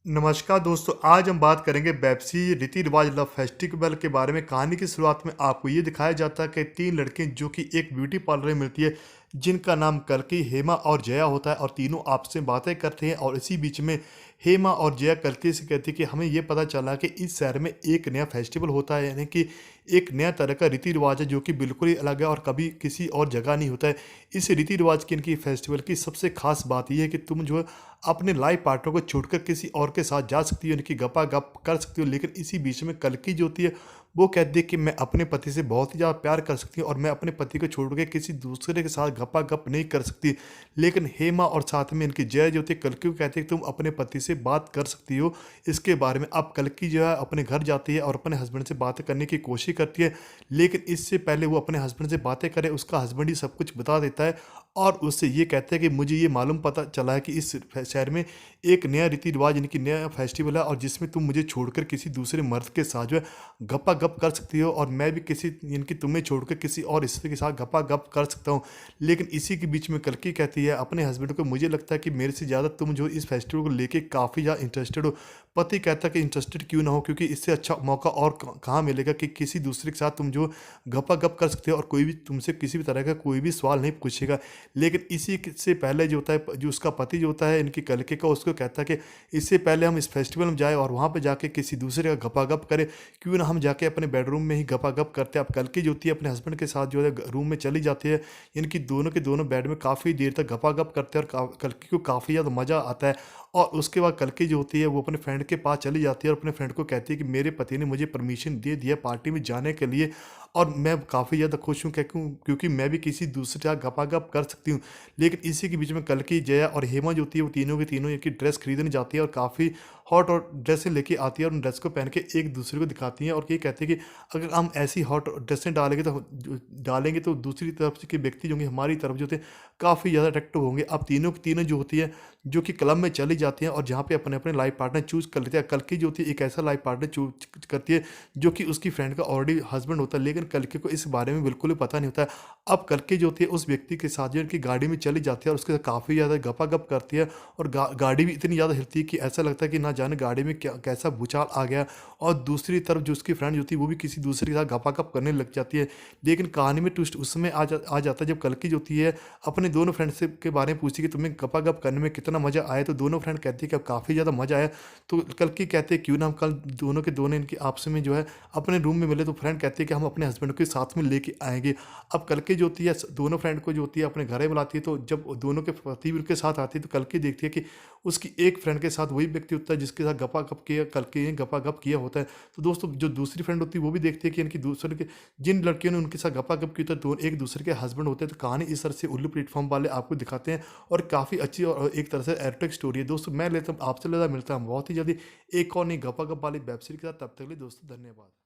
नमस्कार दोस्तों, आज हम बात करेंगे वेब सीरीज रीति रिवाज लव फेस्टिवल के बारे में। कहानी की शुरुआत में आपको ये दिखाया जाता है कि तीन लड़कियां जो कि एक ब्यूटी पार्लर में मिलती है, जिनका नाम कल्कि, हेमा और जया होता है, और तीनों आपस में बातें करते हैं। और इसी बीच में हेमा और जया कल्कि से कहती है कि हमें ये पता चला कि इस शहर में एक नया फेस्टिवल होता है, यानी कि एक नया तरह का रीति रिवाज है जो कि बिल्कुल ही अलग है और कभी किसी और जगह नहीं होता है। इस रीति रिवाज की, इनकी फेस्टिवल की सबसे खास बात यह है कि तुम जो है अपने लाइफ पार्टनर को छोड़कर किसी और के साथ जा सकती हो, इनकी गपा गप कर सकती हो। लेकिन इसी बीच में कल्कि जो होती है वो कहती है कि मैं अपने पति से बहुत ही ज़्यादा प्यार कर सकती हूँ और मैं अपने पति को छोड़ के किसी दूसरे के साथ गपा गप नहीं कर सकती। लेकिन हेमा और साथ में इनकी जय जो होती है कल्कि को कहती है कि तुम अपने पति से बात कर सकती हो इसके बारे में। अब कल्कि जो है अपने घर जाती है और अपने हस्बैंड से बातें करने की कोशिश करती है, लेकिन इससे पहले वो अपने हस्बैंड से बातें करे उसका हस्बैंड ही सब कुछ बता देता है और उससे ये कहते हैं कि मुझे ये मालूम पता चला है कि इस शहर में एक नया रीति रिवाज यानी कि नया फेस्टिवल है और जिसमें तुम मुझे छोड़कर किसी दूसरे मर्द के साथ जो है गपा गप कर सकती हो और मैं भी किसी यानी कि तुम्हें छोड़कर किसी और स्त्री के साथ गपा गप कर सकता हूँ। लेकिन इसी के बीच में कल्कि कहती है अपने हस्बैंड को, मुझे लगता है कि मेरे से ज़्यादा तुम जो इस फेस्टिवल को लेके काफ़ी ज़्यादा इंटरेस्टेड हो। पति कहता है कि इंटरेस्टेड क्यों ना हो, क्योंकि इससे अच्छा मौका और कहाँ मिलेगा कि किसी दूसरे के साथ तुम जो गपा गप कर सकते हो और कोई भी तुमसे किसी भी तरह का कोई भी सवाल नहीं पूछेगा। लेकिन इसी से पहले जो होता है, जो उसका पति जो होता है इनकी कल्कि का, उसको कहता है कि इससे पहले हम इस फेस्टिवल में जाए और वहाँ पे जाके किसी दूसरे का गपागप करें, क्यों ना हम जाके अपने बेडरूम में ही गपागप करते हैं। अब कल्कि जो होती है अपने हस्बैंड के साथ जो है रूम में चली जाती है, इनकी दोनों के दोनों बेड में काफ़ी देर तक गपागप करते हैं और कल्कि को काफ़ी ज़्यादा मज़ा आता है। और उसके बाद कल्कि जो होती है वो अपने फ्रेंड के पास चली जाती है और अपने फ्रेंड को कहती है कि मेरे पति ने मुझे परमिशन दे दिया पार्टी में जाने के लिए और मैं काफ़ी ज़्यादा खुश हूँ क्योंकि मैं भी किसी दूसरे के साथ गपागप कर सकती हूँ। लेकिन इसी के बीच में कल्कि, जया और हेमा जो होती है वो तीनों की तीनों एक ड्रेस खरीदने जाती है और काफ़ी हॉट हॉट ड्रेसें लेके आती है और उन ड्रेस को पहन के एक दूसरे को दिखाती हैं और ये कहती है कि अगर हम ऐसी हॉट ड्रेसें डालेंगे तो दूसरी तरफ से के व्यक्ति जो होंगे हमारी तरफ जो होते हैं काफ़ी ज़्यादा अट्रैक्टिव होंगे। अब तीनों की तीनों जो होती है जो कि क्लब में चली जाती हैं और जहाँ पे अपने अपने लाइफ पार्टनर चूज़ कर लेते हैं। कल्कि जो होती है एक ऐसा लाइफ पार्टनर चूज करती है जो कि उसकी फ्रेंड का ऑलरेडी हस्बैंड होता है, लेकिन कल्कि को इस बारे में बिल्कुल भी पता नहीं होता है। अब कल्कि जो होती है उस व्यक्ति के साथ जो उनकी गाड़ी में चली जाती है और उसके साथ काफ़ी ज़्यादा गपागप करती है और गाड़ी भी इतनी ज़्यादा हिलती है कि ऐसा लगता है कि ना जाने गाड़ी में क्या कैसा भूचाल आ गया। और दूसरी तरफ जो उसकी फ्रेंड जो होती है वो भी किसी दूसरे के साथ गपागप करने लग जाती है। लेकिन कहानी में ट्विस्ट उस समय आ जाता है जब कल्कि जो होती है अपने दोनों फ्रेंड्स के बारे में पूछती है कि तुम्हें गपागप करने में कितना मज़ा आया, तो दोनों फ्रेंड कहती है कि अब काफ़ी ज़्यादा मज़ा आया। तो कल्कि कहते हैं क्यों ना हम कल दोनों के दोनों इनकी आपस में जो है अपने रूम में मिले, तो फ्रेंड कहती है कि हम अपने हस्बैंड के साथ में लेके आएंगे। अब कल्कि जो होती है दोनों फ्रेंड को जो होती है अपने घर बुलाती है, तो जब दोनों के पति भी उनके साथ आती है तो कल्कि देखती है कि उसकी एक फ्रेंड के साथ वही व्यक्ति होता है जिसके साथ गपागप किया कल्कि ने गपागप किया होता है। तो दोस्तों जो दूसरी फ्रेंड होती है वो भी देखती है कि इनकी दूसरे के जिन लड़कियों ने उनके साथ गपागप किया था तो एक दूसरे के हस्बैंड होते हैं। तो कहानी इस तरह से उल्लू प्लेटफॉर्म वाले आपको दिखाते हैं और काफ़ी अच्छी और एक तरह से एरोटिक स्टोरी है। दोस्तों मैं लेता हूँ आपसे ज़्यादा मिलता हूँ बहुत ही जल्दी एक और नई गपागप वाली वेब सीरीज के साथ। तब तक के लिए दोस्तों धन्यवाद।